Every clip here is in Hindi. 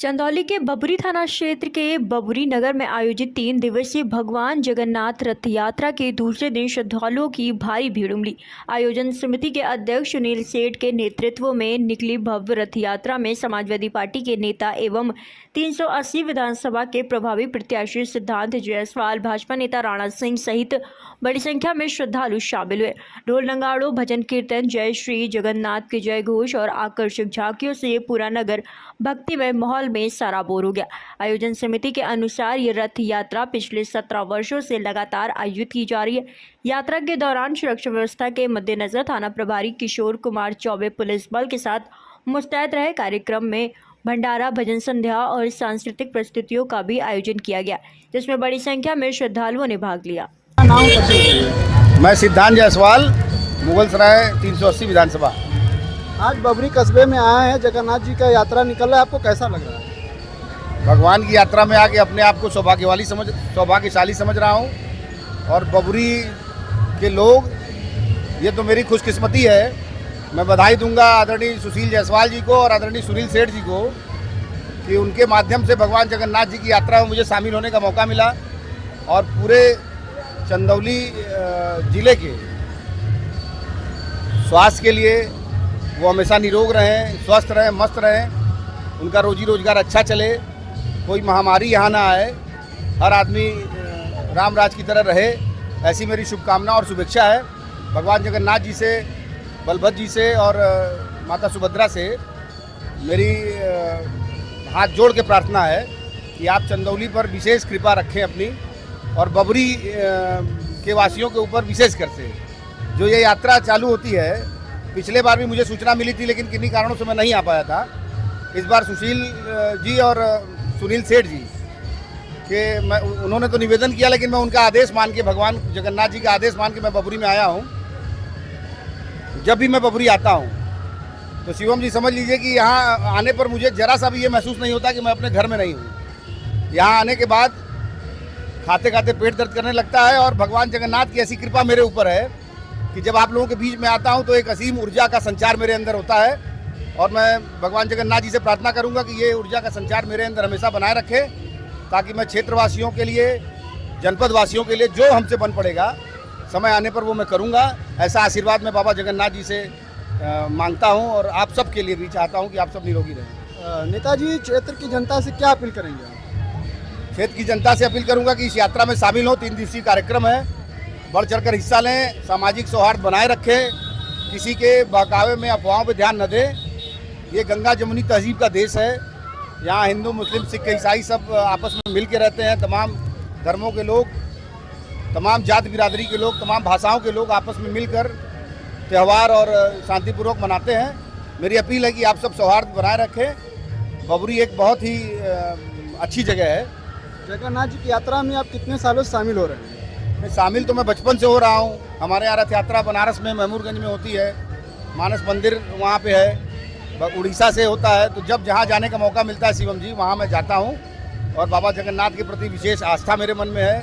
चंदौली के बबुरी थाना क्षेत्र के बबुरी नगर में आयोजित 3 दिवसीय भगवान जगन्नाथ रथ यात्रा के दूसरे दिन श्रद्धालुओं की भारी भीड़ उमड़ी। आयोजन समिति के अध्यक्ष सुनील सेठ के नेतृत्व में निकली भव्य रथ यात्रा में समाजवादी पार्टी के नेता एवं 380 विधानसभा के प्रभावी प्रत्याशी सिद्धांत जायसवाल, भाजपा नेता राणा सिंह सहित बड़ी संख्या में श्रद्धालु शामिल हुए। ढोल नगाड़ों, भजन कीर्तन, जय श्री जगन्नाथ के जय घोष और आकर्षक झांकियों से पूरा नगर भक्तिमय माहौल में सराबोर हो गया। आयोजन समिति के अनुसार ये रथ यात्रा पिछले 17 वर्षों से लगातार आयोजित की जा रही है। यात्रा के दौरान सुरक्षा व्यवस्था के मद्देनजर थाना प्रभारी किशोर कुमार चौबे पुलिस बल के साथ मुस्तैद रहे। कार्यक्रम में भंडारा, भजन संध्या और सांस्कृतिक प्रस्तुतियों का भी आयोजन किया गया, जिसमें बड़ी संख्या में श्रद्धालुओं ने भाग लिया। मैं सिद्धांत जायसवाल, मुगल सराय 380 विधानसभा। आज बबरी कस्बे में आए हैं, जगन्नाथ जी का यात्रा निकल रहा है, आपको कैसा लग रहा है? भगवान की यात्रा में आके अपने आप को सौभाग्यशाली समझ रहा हूँ। और बबरी के लोग, ये तो मेरी खुशकिस्मती है। मैं बधाई दूंगा आदरणीय सुशील जायसवाल जी को और आदरणीय सुनील सेठ जी को कि उनके माध्यम से भगवान जगन्नाथ जी की यात्रा में मुझे शामिल होने का मौका मिला। और पूरे चंदौली जिले के स्वास्थ्य के लिए वो हमेशा निरोग रहें, स्वस्थ रहें, मस्त रहें, उनका रोजी रोजगार अच्छा चले, कोई महामारी यहाँ ना आए, हर आदमी राम राज की तरह रहे, ऐसी मेरी शुभकामना और शुभेच्छा है। भगवान जगन्नाथ जी से, बलभद्र जी से और माता सुभद्रा से मेरी हाथ जोड़ के प्रार्थना है कि आप चंदौली पर विशेष कृपा रखें अपनी, और बबरी के वासियों के ऊपर विशेष कर से जो ये यात्रा चालू होती है। पिछले बार भी मुझे सूचना मिली थी, लेकिन किन्हीं कारणों से मैं नहीं आ पाया था। इस बार सुशील जी और सुनील सेठ जी के उन्होंने तो निवेदन किया, लेकिन मैं उनका आदेश मान के, भगवान जगन्नाथ जी का आदेश मान के मैं बबरी में आया हूँ। जब भी मैं बबरी आता हूँ तो शिवम जी समझ लीजिए कि यहाँ आने पर मुझे जरा सा भी ये महसूस नहीं होता कि मैं अपने घर में नहीं हूँ। यहाँ आने के बाद खाते खाते पेट दर्द करने लगता है, और भगवान जगन्नाथ की ऐसी कृपा मेरे ऊपर है कि जब आप लोगों के बीच में आता हूं तो एक असीम ऊर्जा का संचार मेरे अंदर होता है। और मैं भगवान जगन्नाथ जी से प्रार्थना करूंगा कि ये ऊर्जा का संचार मेरे अंदर हमेशा बनाए रखे, ताकि मैं क्षेत्रवासियों के लिए, जनपद वासियों के लिए जो हमसे बन पड़ेगा समय आने पर वो मैं करूँगा। ऐसा आशीर्वाद मैं बाबा जगन्नाथ जी से मांगता हूँ, और आप सब के लिए भी चाहता हूँ कि आप सब निरोगी रहें। नेताजी, क्षेत्र की जनता से क्या अपील करेंगे आप? क्षेत्र की जनता से अपील करूंगा कि इस यात्रा में शामिल हो। 3 दिवसीय कार्यक्रम है, बढ़ चढ़कर हिस्सा लें, सामाजिक सौहार्द बनाए रखें, किसी के बहकावे में, अफवाहों पर ध्यान न दें। ये गंगा जमुनी तहजीब का देश है। यहाँ हिंदू, मुस्लिम, सिख, ईसाई सब आपस में मिल के रहते हैं। तमाम धर्मों के लोग, तमाम जात बिरादरी के लोग, तमाम भाषाओं के लोग आपस में मिलकर त्यौहार और शांतिपूर्वक मनाते हैं। मेरी अपील है कि आप सब सौहार्द बनाए रखें। बबरी एक बहुत ही अच्छी जगह है। जगन्नाथ जी की यात्रा में आप कितने सालों से शामिल हो रहे हैं? शामिल तो मैं बचपन से हो रहा हूँ। हमारे यहाँ रथ यात्रा बनारस में महमूदगंज में होती है, मानस मंदिर वहाँ पे है, उड़ीसा से होता है। तो जब जहाँ जाने का मौका मिलता है शिवम जी, वहाँ मैं जाता हूँ। और बाबा जगन्नाथ के प्रति विशेष आस्था मेरे मन में है,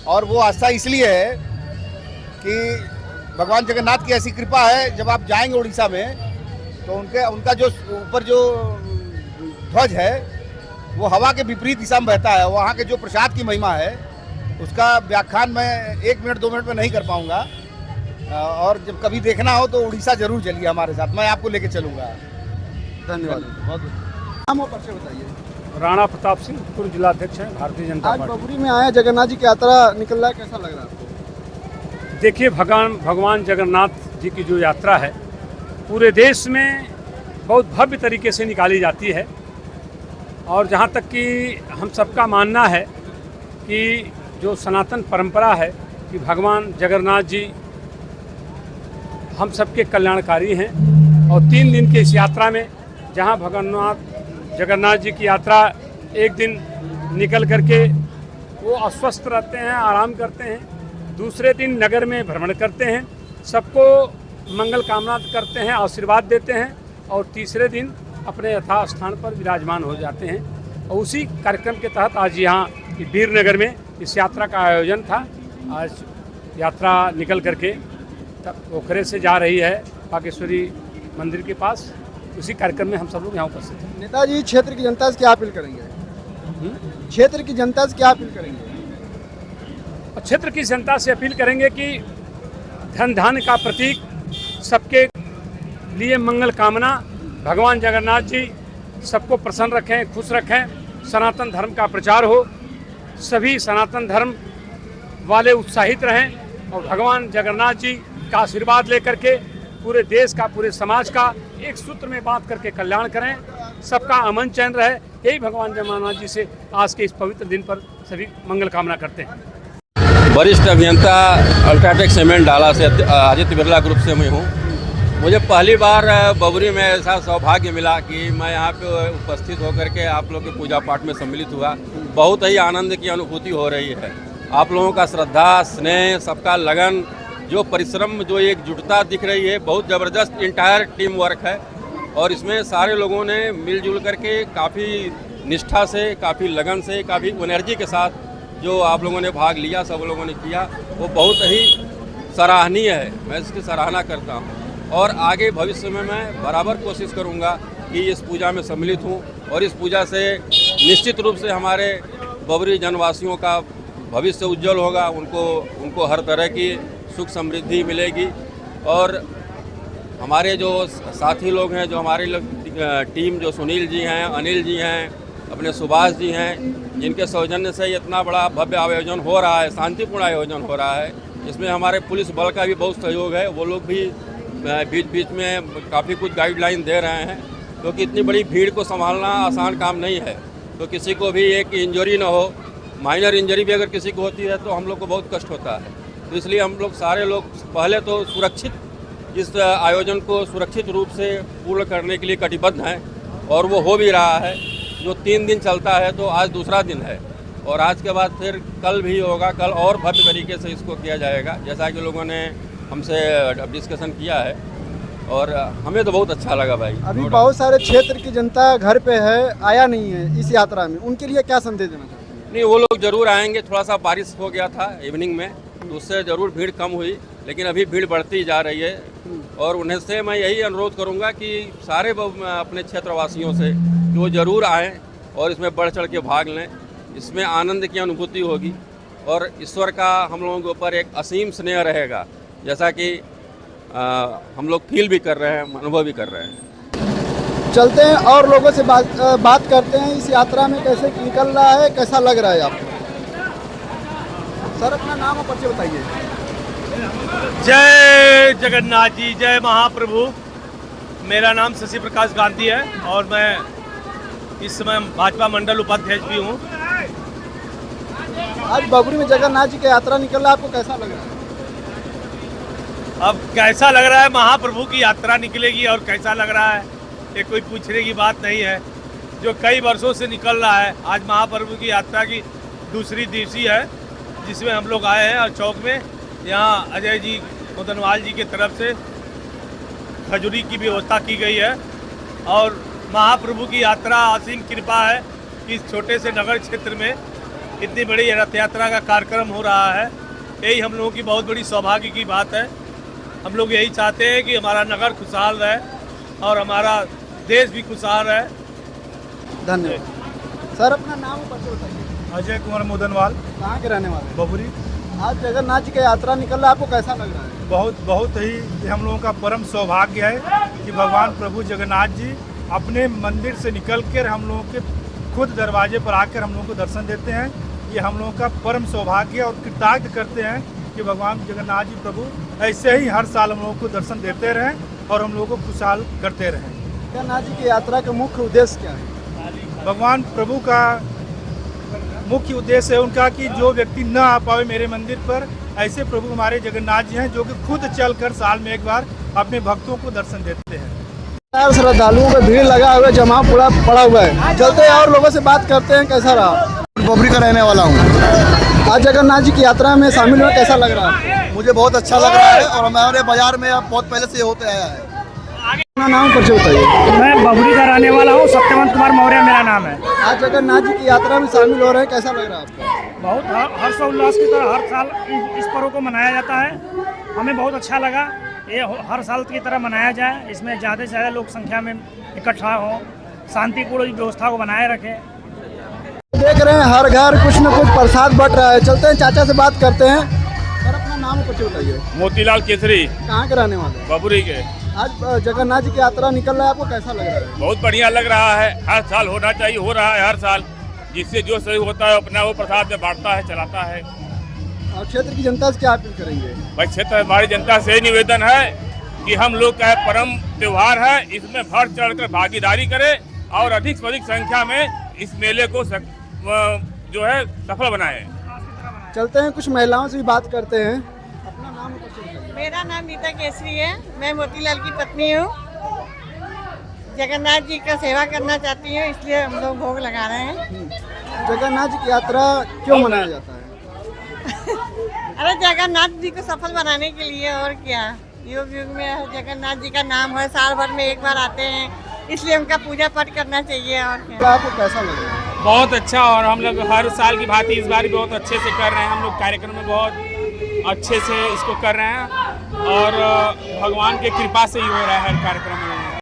और वो आस्था इसलिए है कि भगवान जगन्नाथ की ऐसी कृपा है। जब आप जाएंगे उड़ीसा में तो उनका जो ऊपर जो ध्वज है वो हवा के विपरीत दिशा में बहता है। वहाँ के जो प्रसाद की महिमा है उसका व्याख्यान मैं 1 मिनट 2 मिनट में नहीं कर पाऊँगा। और जब कभी देखना हो तो उड़ीसा जरूर चलिए हमारे साथ, मैं आपको लेके चलूँगा। धन्यवाद। बहुत नाम और परिचय बताइए। राणा प्रताप सिंह, पूर्व जिलाध्यक्ष हैं भारतीय जनता आज पार्टी। बबरी में आया, जगन्नाथ जी की यात्रा निकल रहा है, कैसा लग रहा है आपको? देखिए, भगवान जगन्नाथ जी की जो यात्रा है पूरे देश में बहुत भव्य तरीके से निकाली जाती है। और जहाँ तक कि हम सबका मानना है कि जो सनातन परंपरा है कि भगवान जगन्नाथ जी हम सबके कल्याणकारी हैं। और 3 दिन की इस यात्रा में जहाँ भगवान जगन्नाथ जी की यात्रा एक दिन निकल करके वो अस्वस्थ रहते हैं, आराम करते हैं, दूसरे दिन नगर में भ्रमण करते हैं, सबको मंगल कामना करते हैं, आशीर्वाद देते हैं, और तीसरे दिन अपने यथा स्थान पर विराजमान हो जाते हैं। और उसी कार्यक्रम के तहत आज यहाँ वीरनगर में इस यात्रा का आयोजन था। आज यात्रा निकल करके पोखरे से जा रही है बागेश्वरी मंदिर के पास, उसी कार्यक्रम में हम सब लोग यहाँ उपस्थित हैं। नेताजी क्षेत्र की जनता से क्या अपील करेंगे? क्षेत्र की जनता से क्या अपील करेंगे? और क्षेत्र की जनता से अपील करेंगे कि धन धान्य का प्रतीक, सबके लिए मंगल कामना, भगवान जगन्नाथ जी सबको प्रसन्न रखें, खुश रखें, सनातन धर्म का प्रचार हो, सभी सनातन धर्म वाले उत्साहित रहें और भगवान जगन्नाथ जी का आशीर्वाद लेकर के पूरे देश का, पूरे समाज का एक सूत्र में बांध करके कल्याण करें, सबका अमन चैन रहे। यही भगवान जगन्नाथ जी से आज के इस पवित्र दिन पर सभी मंगल कामना करते हैं। वरिष्ठ अभियंता अल्ट्राटेक सीमेंट डाला से आदित्य बिरला ग्रुप से मैं हूँ। मुझे पहली बार बबरी में ऐसा सौभाग्य मिला कि मैं यहाँ पे उपस्थित होकर के आप लोग के पूजा पाठ में सम्मिलित हुआ। बहुत ही आनंद की अनुभूति हो रही है। आप लोगों का श्रद्धा, स्नेह, सबका लगन, जो परिश्रम, जो एकजुटता दिख रही है, बहुत ज़बरदस्त इंटायर टीम वर्क है। और इसमें सारे लोगों ने मिलजुल करके काफ़ी निष्ठा से, काफ़ी लगन से, काफ़ी एनर्जी के साथ जो आप लोगों ने भाग लिया, सब लोगों ने किया, वो बहुत ही सराहनीय है। मैं इसकी सराहना करता हूँ और आगे भविष्य में मैं बराबर कोशिश करूँगा कि इस पूजा में सम्मिलित हूँ और इस पूजा से निश्चित रूप से हमारे बबरी जनवासियों का भविष्य उज्जवल होगा। उनको हर तरह की सुख समृद्धि मिलेगी। और हमारे जो साथी लोग हैं, जो हमारे टीम, जो सुनील जी हैं, अनिल जी हैं, अपने सुभाष जी हैं, जिनके सौजन्य से इतना बड़ा भव्य आयोजन हो रहा है, शांतिपूर्ण आयोजन हो रहा है, इसमें हमारे पुलिस बल का भी बहुत सहयोग है। वो लोग भी बीच बीच में काफ़ी कुछ गाइडलाइन दे रहे हैं, क्योंकि इतनी बड़ी भीड़ को संभालना आसान काम नहीं है। तो किसी को भी एक इंजरी ना हो, माइनर इंजरी भी अगर किसी को होती है तो हम लोग को बहुत कष्ट होता है। तो इसलिए हम लोग सारे लोग पहले तो सुरक्षित इस आयोजन को सुरक्षित रूप से पूर्ण करने के लिए कटिबद्ध हैं और वो हो भी रहा है। जो 3 दिन चलता है तो आज दूसरा दिन है और आज के बाद फिर कल भी होगा। कल और भव्य तरीके से इसको किया जाएगा, जैसा कि लोगों ने हमसे डिस्कशन किया है और हमें तो बहुत अच्छा लगा भाई। अभी बहुत सारे क्षेत्र की जनता घर पे है, आया नहीं है इस यात्रा में, उनके लिए क्या संदेश देना चाहते हैं? नहीं, वो लोग जरूर आएंगे। थोड़ा सा बारिश हो गया था इवनिंग में, तो उससे ज़रूर भीड़ कम हुई, लेकिन अभी भीड़ बढ़ती जा रही है। और उन्हें से मैं यही अनुरोध करूंगा कि सारे अपने क्षेत्रवासियों से कि वो ज़रूर आएँ और इसमें बढ़ चढ़ के भाग लें। इसमें आनंद की अनुभूति होगी और ईश्वर का हम लोगों के ऊपर एक असीम स्नेह रहेगा, जैसा कि हम लोग फील भी कर रहे हैं, अनुभव भी कर रहे हैं। चलते हैं और लोगों से बात करते हैं। इस यात्रा में कैसे निकल रहा है, कैसा लग रहा है आपको? सर, अपना नाम और परिचय बताइए। जय जगन्नाथ जी, जय महाप्रभु। मेरा नाम शशि प्रकाश गांधी है और मैं इस समय भाजपा मंडल उपाध्यक्ष भी हूँ। आज बबरी में जगन्नाथ जी की यात्रा निकल रहा है, आपको कैसा लग रहा है? अब कैसा लग रहा है, महाप्रभु की यात्रा निकलेगी और कैसा लग रहा है ये कोई पूछने की बात नहीं है। जो कई वर्षों से निकल रहा है, आज महाप्रभु की यात्रा की दूसरी दिवसी है, जिसमें हम लोग आए हैं। और चौक में यहाँ अजय जी मुदनवाल जी की तरफ से खजूरी की व्यवस्था की गई है और महाप्रभु की यात्रा असीम कृपा है कि इस छोटे से नगर क्षेत्र में इतनी बड़ी रथ यात्रा का कार्यक्रम हो रहा है। यही हम लोगों की बहुत बड़ी सौभाग्य की बात है। हम लोग यही चाहते हैं कि हमारा नगर खुशहाल रहे और हमारा देश भी खुशहाल रहे। धन्यवाद। सर, अपना नाम और परिचय बताइए। अजय कुमार मुदनवाल। कहाँ के रहने वाले? बबरी। आज जगन्नाथ जी की यात्रा निकल रहा है, आपको कैसा लग रहा है? बहुत ही हम लोगों का परम सौभाग्य है कि भगवान प्रभु जगन्नाथ जी अपने मंदिर से निकल कर हम लोगों के खुद दरवाजे पर आकर हम लोगों को दर्शन देते हैं। ये हम लोगों का परम सौभाग्य और कृतज्ञ करते हैं कि भगवान जगन्नाथ जी प्रभु ऐसे ही हर साल हम लोगों को दर्शन देते रहें और हम लोगों को खुशहाल करते रहें। जगन्नाथ जी की यात्रा का मुख्य उद्देश्य क्या है? भगवान प्रभु का मुख्य उद्देश्य है उनका कि जो व्यक्ति न आ पाए मेरे मंदिर पर, ऐसे प्रभु हमारे जगन्नाथ जी हैं जो कि खुद चलकर साल में एक बार अपने भक्तों को दर्शन देते हैं। श्रद्धालुओं का भीड़ लगा हुआ है, जमा पूरा पड़ा हुआ है। चलते हैं और लोगों से बात करते हैं, कैसा रहा? बबरी का रहने वाला हूँ। आज जगन्नाथ जी की यात्रा में शामिल हुए, कैसा लग रहा है? मुझे बहुत अच्छा लग रहा है और हमारे बाजार में अब बहुत पहले से होते आया है। अपना नाम परिचय बताइए। मैं बबरी का रहने वाला हूँ, सत्यवंत कुमार मौर्य मेरा नाम है। आज जगन्नाथ जी की यात्रा में शामिल हो रहे हैं, कैसा लग रहा है आपको? बहुत हर्षोल्लास की तरह हर साल इस पर्व को मनाया जाता है। हमें बहुत अच्छा लगा ये हर साल की तरह मनाया जाए, इसमें ज़्यादा से ज़्यादा लोग संख्या में इकट्ठा हों, शांतिपूर्ण व्यवस्था को बनाए रखें। देख रहे हैं हर घर कुछ न कुछ प्रसाद बट रहा है। चलते हैं चाचा से बात करते हैं। सर अपना नाम कुछ बताइए। मोतीलाल केसरी, कहाँ के रहने वाले हैं? बबुरी के। आज जगन्नाथ जी की यात्रा निकल रहा है, आपको कैसा लग रहा है? बहुत बढ़िया लग रहा है, हर साल होना चाहिए, हो रहा है हर साल। जिससे जो सही होता है अपना वो प्रसाद में बांटता है, चलाता है। और क्षेत्र की जनता से क्या अपील करेंगे? भाई क्षेत्र हमारी जनता से निवेदन है कि हम लोग का परम त्योहार है, इसमें बढ़ चढ़कर भागीदारी करें और अधिक से अधिक संख्या में इस मेले को जो है सफल बनाए। चलते हैं कुछ महिलाओं से भी बात करते हैं। अपना नाम बताइए। मेरा नाम नीता केसरी है, मैं मोतीलाल की पत्नी हूँ। जगन्नाथ जी का सेवा करना चाहती हूँ, इसलिए हम लोग भोग लगा रहे हैं। जगन्नाथ जी की यात्रा क्यों मनाया जाता है? अरे जगन्नाथ जी को सफल बनाने के लिए, और क्या। युग युग में जगन्नाथ जी का नाम है, साल भर में एक बार आते हैं, इसलिए उनका पूजा पाठ करना चाहिए। और क्या। आपको कैसा लग रहा है? बहुत अच्छा, और हम लोग हर साल की भांति इस बार भी बहुत अच्छे से कर रहे हैं। हम लोग कार्यक्रम में बहुत अच्छे से इसको कर रहे हैं और भगवान की कृपा से ही हो रहा है हर कार्यक्रम।